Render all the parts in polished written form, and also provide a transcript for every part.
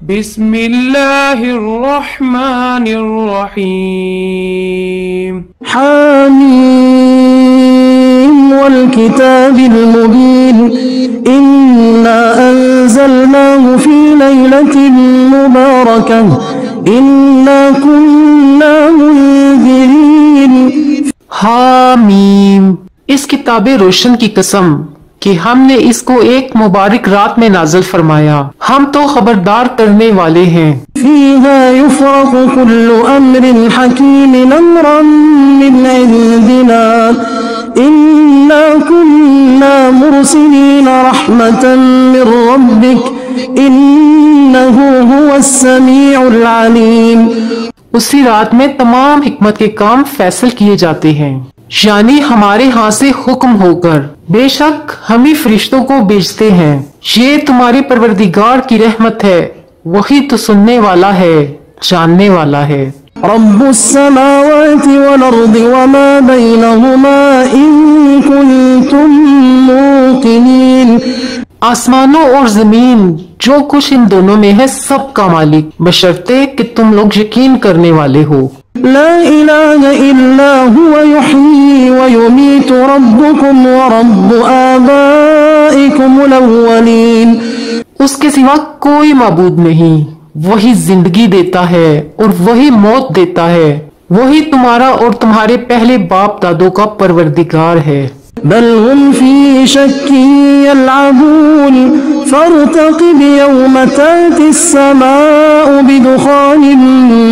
بسم اللہ الرحمن الرحیم حامیم والکتاب المبین انا انزلناه فی لیلۃ مبارکہ انا كنا منذرین۔ حامیم، اس کتاب روشن کی قسم کہ ہم نے اس کو ایک مبارک رات میں نازل فرمایا، ہم تو خبردار کرنے والے ہیں۔ فیہا یفرق کل امر حکیم امرا من عندنا انا كنا مرسلین رحمتا من ربک انہ هو السمیع العلیم۔ اسی رات میں تمام حکمت کے کام فیصل کیے جاتے ہیں، یعنی ہمارے ہاں سے حکم ہو کر، بے شک ہم ہی فرشتوں کو بھیجتے ہیں۔ یہ تمہارے پروردگار کی رحمت ہے، وہی تو سننے والا ہے، جاننے والا ہے۔ رب السماوات والارض وما بینہما ان کنتم موقنین۔ آسمانوں اور زمین جو کچھ ان دونوں میں ہے سب کا مالک، بشرطے کہ تم لوگ یقین کرنے والے ہو۔ لا الہ الا هو یحیی ویمیت ربکم ورب آبائکم الاولین۔ اس کے سوا کوئی معبود نہیں، وہی زندگی دیتا ہے اور وہی موت دیتا ہے، وہی تمہارا اور تمہارے پہلے باپ دادوں کا پروردگار ہے۔ بل هم فی شک یلعبون فارتقب یوم تأتی السماء بدخان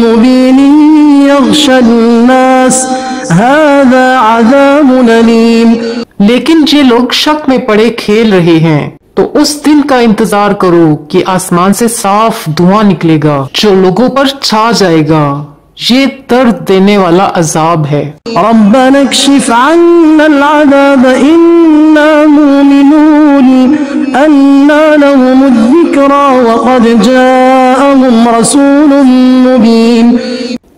مبین یغشی الناس هذا عذاب علیم۔ لیکن یہ لوگ شک میں پڑے کھیل رہے ہیں، تو اس دن کا انتظار کرو کہ آسمان سے صاف دھواں نکلے گا جو لوگوں پر چھا جائے گا، یہ درد دینے والا عذاب ہے۔ ربنا اکشف عنا العذاب انا مومنون انا لهم الذکرى وقد جاءهم رسول مبین۔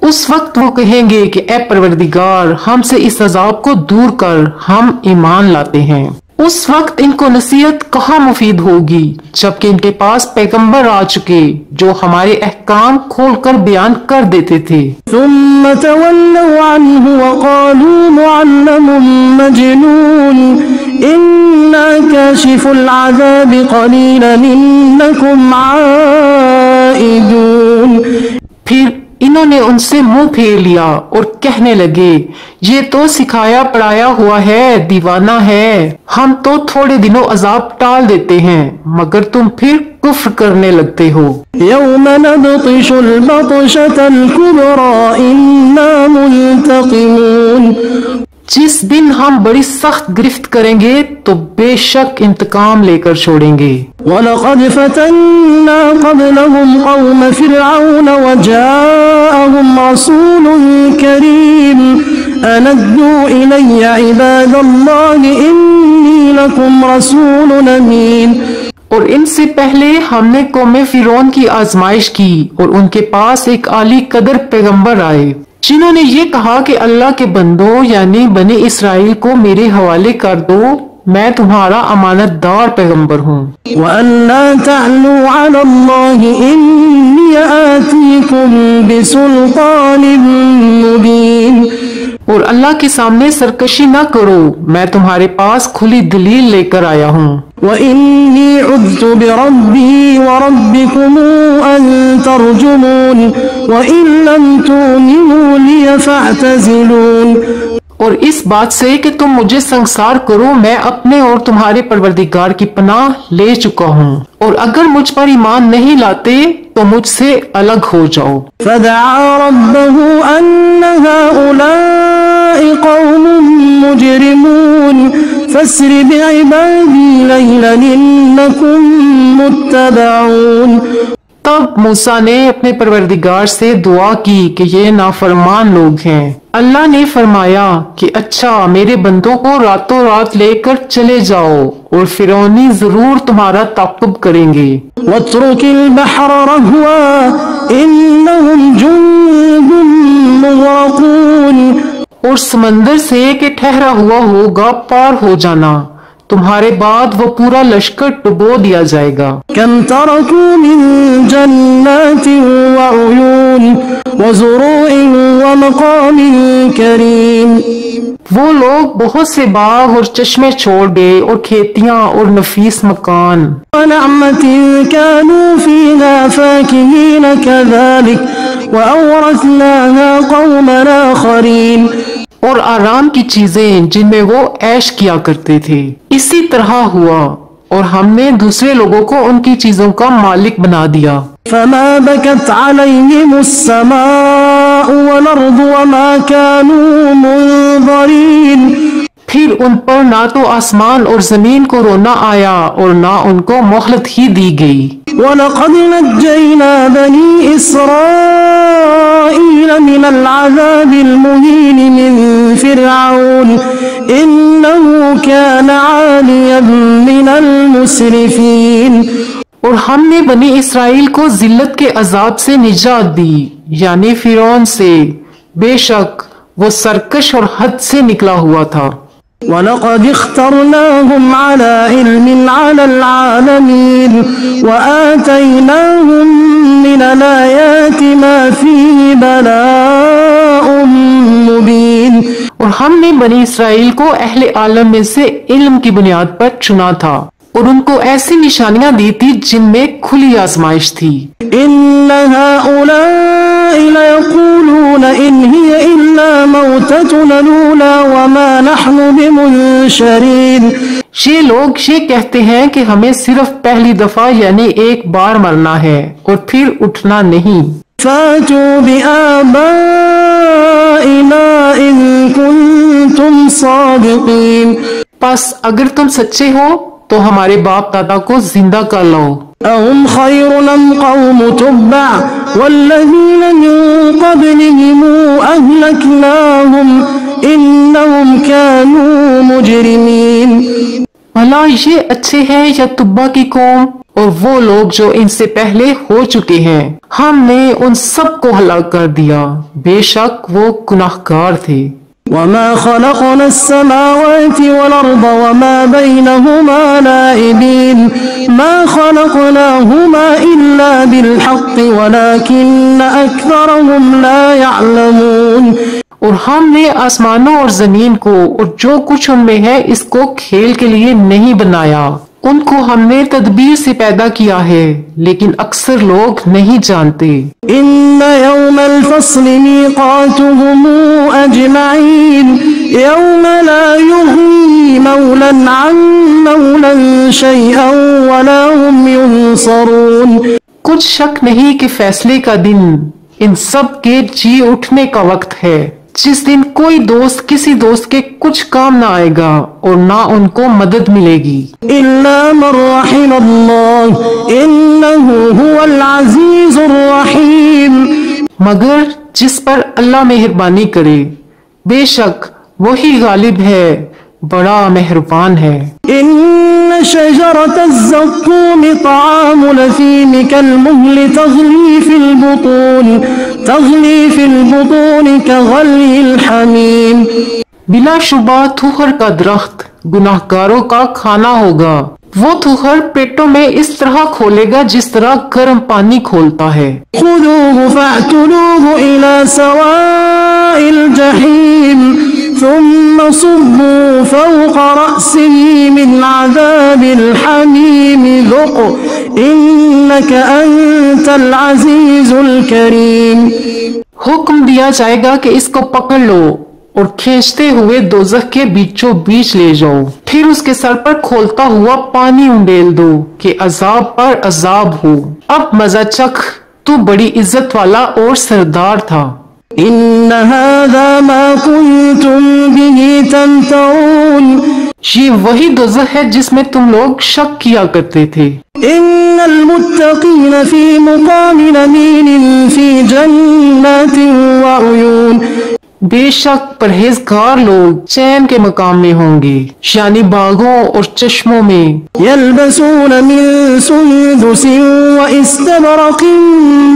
اس وقت وہ کہیں گے کہ اے پروردگار، ہم سے اس عذاب کو دور کر، ہم ایمان لاتے ہیں۔ اس وقت ان کو نصیحت کہاں مفید ہوگی جبکہ ان کے پاس پیغمبر آ چکے جو ہمارے احکام کھول کر بیان کر دیتے تھے۔ ثم تولوا عنه وقالوا معلم مجنون انا كاشف العذاب قليلا انكم عائدون۔ پھر انہوں نے ان سے منہ پھیر لیا اور کہنے لگے یہ تو سکھایا پڑھایا ہوا ہے، دیوانہ ہے، ہم تو تھوڑے دنوں عذاب ٹال دیتے ہیں مگر تم پھر کفر کرنے لگتے ہو۔ یوم نبطش البطشة الكبرى انا منتقمون۔ جس دن ہم بڑی سخت گرفت کریں گے تو بے شک انتقام لے کر چھوڑیں گے۔ وَلَقَدْ فَتَنَّا قَبْلَهُمْ قَوْمَ فِرْعَوْنَ وَجَاءَهُمْ رَسُولٌ كَرِيمٌ أَنْ ادْعُوا إِلَيَّ عِبَادَ اللَّهِ إِنِّي لَكُمْ رَسُولٌ أَمِينٌ۔ اور ان سے پہلے ہم نے قوم فرعون کی آزمائش کی اور ان کے پاس ایک عالی قدر پیغمبر آئے جنہوں نے یہ کہا کہ اللہ کے بندوں یعنی بنی اسرائیل کو میرے حوالے کر دو، میں تمہارا امانت دار پیغمبر ہوں۔ وَأَلَّا تَعْلُوا عَلَى اللَّهِ إِنِّي آتِيكُمْ بِسُلْطَانٍ مُبِينٍ۔ اور اللہ کے سامنے سرکشی نہ کرو، میں تمہارے پاس کھلی دلیل لے کر آیا ہوں۔ وَإِنِّي عُذْتُ بِرَبِّي وَرَبِّكُمْ أَن تَرْجُمُونِ وَإِن لَّمْ تُؤْمِنُوا لِي فَاعْتَزِلُونِ۔ اور اس بات سے کہ تم مجھے سنگسار کرو، میں اپنے اور تمہارے پروردگار کی پناہ لے چکا ہوں، اور اگر مجھ پر ایمان نہیں لاتے تو مجھ سے الگ ہو جاؤ۔ فَدَعَا رَبَّهُ أَنَّ هَٰؤُلَاءِ قَوْمٌ مُجْرِمُونَ فَاسْرِ بِعِبَادِي لَيْلًا إِنَّكُمْ مُتَّبَعُونَ۔ تب موسیٰ نے اپنے پروردگار سے دعا کی کہ یہ نافرمان لوگ ہیں۔ اللہ نے فرمایا کہ اچھا میرے بندوں کو راتوں رات لے کر چلے جاؤ، اور فرعونی ضرور تمہارا تعقب کریں گے۔ وَاتْرُكِ الْبَحْرَ رَهْوًا إِنَّهُمْ جُندٌ مُغْرَقُونَ۔ اور سمندر سے کہ ٹھہرا ہوا ہوگا پار ہو جانا، تمہارے بعد وہ پورا لشکر ڈبو دیا جائے گا۔ كم تركوا من جنات وعيون وزروع ومقام كريم، وہ لوگ بہت سے باغ اور چشمے چھوڑ گئے اور کھیتیاں اور نفیس مکان، ونعمة كانوا فيها فاكهين كذلك وأورثناها قوما آخرين، اور آرام کی چیزیں جن میں وہ عیش کیا کرتے تھے۔ اسی طرح ہوا اور ہم نے دوسرے لوگوں کو ان کی چیزوں کا مالک بنا دیا۔ فما بكت عليهم السماء والأرض وما كانوا منظرين، پھر ان پر نہ تو آسمان اور زمین کو رونا آیا اور نہ ان کو مہلت ہی دی گئی۔ وَلَقَدْ نَجَّيْنَا بَنِي إِسْرَائِيلَ مِنَ الْعَذَابِ الْمُهِينِ مِنْ فِرْعَوْنَ إِنَّهُ كَانَ عَالِيًا مِنَ الْمُسْرِفِينَ، اور ہم نے بنی اسرائیل کو ذلت کے عذاب سے نجات دی، یعنی فرعون سے، بے شک وہ سرکش اور حد سے نکلا ہوا تھا۔ وَلَقَدِ اخْتَرْنَاهُمْ عَلَى عِلْمٍ عَلَى الْعَالَمِينَ وَآتَيْنَاهُمْ مِنَ الْآيَاتِ مَا فِيهِ بَلَاءٌ مُبِينٌ، اور ہم نے بنی اسرائیل کو اہل عالم میں سے علم کی بنیاد پر چنا تھا اور ان کو ایسی نشانیاں دی تھی جن میں کھلی آزمائش تھی۔ إِنَّ هَؤُلَاءِ لَيَقُولُونَ إِنْ هِيَ إِلَّا مَوْتَتُنَا الْأُولَى وَمَا نَحْنُ بِمُنشَرِينَ، یہ لوگ یہ کہتے ہیں کہ ہمیں صرف پہلی دفعہ یعنی ایک بار مرنا ہے اور پھر اٹھنا نہیں۔ فَأْتُوا بِآبَائِنَا إِن كُنتُمْ صَادِقِينَ، پس اگر تم سچے ہو تو ہمارے باپ دادا کو زندہ کر لو۔ أَهُمْ خَيْرٌ أَمْ قَوْمُ تُبَّعٍ وَالَّذِينَ مِن قَبْلِهِمْ أَهْلَكْنَاهُمْ إِنَّهُمْ كَانُوا مُجْرِمِينَ، بھلا یہ اچھے ہیں یا تبا کی قوم اور وہ لوگ جو ان سے پہلے ہو چکے ہیں، ہم نے ان سب کو ہلاک کر دیا، بے شک وہ گناہگار تھے۔ وَمَا خَلَقْنَا السَّمَاوَاتِ وَالْأَرْضَ وَمَا بَيْنَهُمَا لَاعِبِينَ مَا خَلَقْنَاهُمَا إِلَّا بِالْحَقِّ وَلَكِنَّ أَكْثَرَهُمْ لَا يَعْلَمُونَ، اور ہم نے آسمانوں اور زمین کو اور جو کچھ ان میں ہے اس کو کھیل کے لیے نہیں بنایا، ان کو ہم نے تدبیر سے پیدا کیا ہے لیکن اکثر لوگ نہیں جانتے۔ إِنَّ يَوْمَ الْفَصْلِ مِيقَاتُهُمْ أَجْمَعِينَ يَوْمَ لَا يُغْنِي مَوْلًى عَن مَوْلًى شَيْئًا وَلَا هُمْ يُنصَرُونَ، کچھ شک نہیں کہ فیصلے کا دن ان سب کے جی اٹھنے کا وقت ہے، جس دن کوئی دوست کسی دوست کے کچھ کام نہ آئے گا اور نہ ان کو مدد ملے گی، إِلَّا مَن رَّحِمَ اللَّهُ إِنَّهُ هُوَ الْعَزِيزُ الرَّحِيمُ، مگر جس پر اللہ مہربانی کرے، بے شک وہی غالب ہے، بڑا مہربان ہے۔ إِنَّ شَجَرَةَ الزَّقُّومِ طَعَامُ الْأَثِيمِ كَالْمُهْلِ تَغْلِي فِي الْبُطُونِ كَغَلْيِ الْحَمِيمِ، بلا شبہ تھوہر کا درخت گناہگاروں کا کھانا ہوگا، وہ تھوہر پیٹوں میں اس طرح کھولے گا جس طرح گرم پانی کھولتا ہے۔ خُذُوهُ فَاعْتِلُوهُ إِلَى سَوَاءِ الْجَحِيمِ ثُمَّ صُبُّوا فَوْقَ رَأْسِهِ مِنْ عَذَابِ الْحَمِيمِ ذُقْ إِنَّكَ أَنْتَ الْعَزِيزُ الْكَرِيمُ، حکم دیا جائے گا کہ اس کو پکڑ لو اور کھینچتے ہوئے دوزخ کے بیچوں بیچ لے جاؤ، پھر اس کے سر پر کھولتا ہوا پانی انڈیل دو کہ عذاب پر عذاب ہو، اب مزہ چکھ، تو بڑی عزت والا اور سردار تھا۔ إِنَّ هَذَا مَا كُنْتُمْ بِهِ تَمْتَرُونَ، یہ وہی دوزخ ہے جس میں تم لوگ شک کیا کرتے تھے۔ إِنَّ الْمُتَّقِينَ فِي مُقَامٍ أَمِينٍ فِي جَنَّاتٍ وَعُيُونٍ، بے شک پرہیزگار لوگ چین کے مقام میں ہوں گے، یعنی باغوں اور چشموں میں۔ يَلْبَسُونَ مِن سُندُسٍ وَإِسْتَبْرَقٍ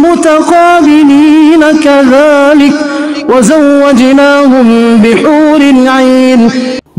مُتَقَابِلِينَ كَذَلِكَ وَزَوَّجْنَاهُم بِحُورٍ عِينٍ،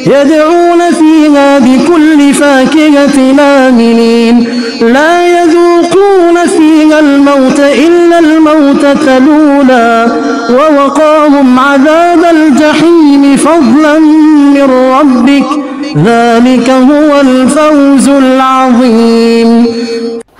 يدعون فيها بكل فاكهة آمنين لا يذوقون فيها الموت إلا الموتة الأولى ووقاهم عذاب الجحيم فضلا من ربك ذلك هو الفوز العظيم۔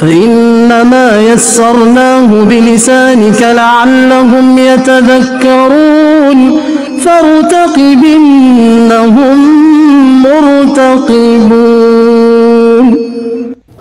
فإنما يسرناه بلسانك لعلهم يتذكرون فارتقب إنهم مرتقبون۔